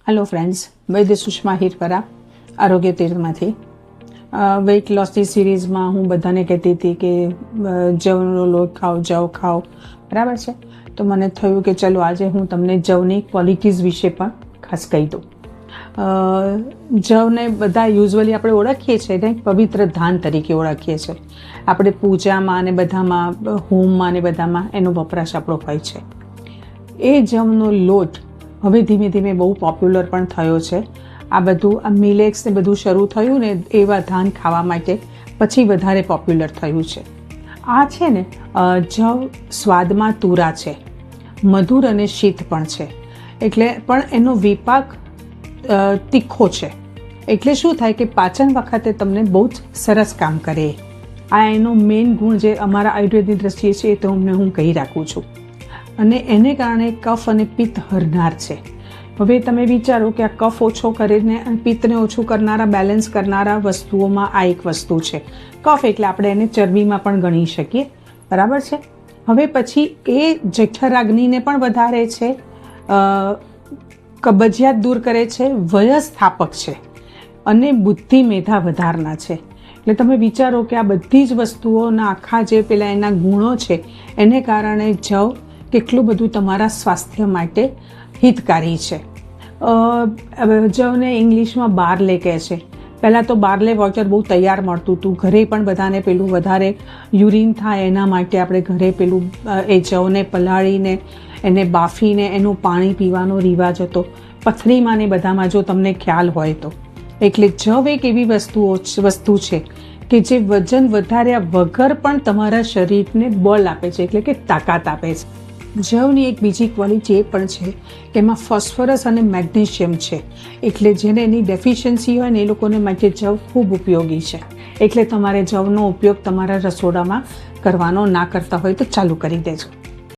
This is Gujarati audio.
હેલો ફ્રેન્ડ્સ, વૈદ્ય સુષ્મા હિરપરા આરોગ્ય તીર્થમાંથી વેઇટ લોસની સિરીઝમાં હું બધાને કહેતી હતી કે જવનો લોટ ખાઓ, જવ ખાઓ, બરાબર છે. તો મને થયું કે ચલો આજે હું તમને જવની ક્વોલિટીઝ વિશે પણ ખાસ કહી દઉં. જવને બધા યુઝ્યુઅલી આપણે ઓળખીએ છીએ ને પવિત્ર ધાન તરીકે ઓળખીએ છીએ. આપણે પૂજામાં અને બધામાં, હોમમાં ને બધામાં એનો વપરાશ આપણો હોય છે. એ જવનો લોટ હવે ધીમે ધીમે બહુ પોપ્યુલર પણ થયો છે. આ બધું આ મિલેટ્સ ને બધું શરૂ થયું ને એવા ધાન ખાવા માટે પછી વધારે પોપ્યુલર થયું છે. આ છે ને જવ સ્વાદમાં તુરા છે, મધુર અને શીત પણ છે, એટલે પણ એનો વિપાક તીખો છે. એટલે શું થાય કે પાચન વખતે તમને બહુ જ સરસ કામ કરે. આ એનો મેઇન ગુણ જે અમારા આયુર્વેદની દ્રષ્ટિએ છે એ તો હું કહી રાખું છું. અને એને કારણે કફ અને પિત્ત હરનાર છે. હવે તમે વિચારો કે આ કફ ઓછો કરીને અને પિત્તને ઓછું કરનારા, બેલેન્સ કરનારા વસ્તુઓમાં આ એક વસ્તુ છે. કફ એટલે આપણે એને ચરબીમાં પણ ગણી શકીએ, બરાબર છે. હવે પછી એ જઠરાગ્નિને પણ વધારે છે, કબજિયાત દૂર કરે છે, વયસ્થાપક છે અને બુદ્ધિ મેધા વધારના છે. એટલે તમે વિચારો કે આ બધી જ વસ્તુઓના આખા જે પેલા એના ગુણો છે એને કારણે જવ કેટલું બધું તમારા સ્વાસ્થ્ય માટે હિતકારી છે. જવને ઇંગ્લિશમાં બાર્લે કહે છે. પહેલાં તો બાર્લે વોટર બહુ તૈયાર મળતું હતું. ઘરે પણ બધાને પેલું વધારે યુરિન થાય એના માટે આપણે ઘરે પેલું એ જવને પલાળીને એને બાફીને એનું પાણી પીવાનો રિવાજ હતો. પથરીમાં ને બધામાં, જો તમને ખ્યાલ હોય તો. એટલે જવ એક એવી વસ્તુ છે કે જે વજન વધાર્યા વગર પણ તમારા શરીરને બળ આપે છે, એટલે કે તાકાત આપે છે. જવની એક બીજી ક્વોલિટી એ પણ છે કે એમાં ફોસ્ફરસ અને મેગ્નેશિયમ છે. એટલે જેને એની ડેફિશિયન્સી હોય ને એ લોકોને માટે જવ ખૂબ ઉપયોગી છે. એટલે તમારે જવનો ઉપયોગ તમારા રસોડામાં કરવાનો ના કરતા હોય તો ચાલુ કરી દેજો.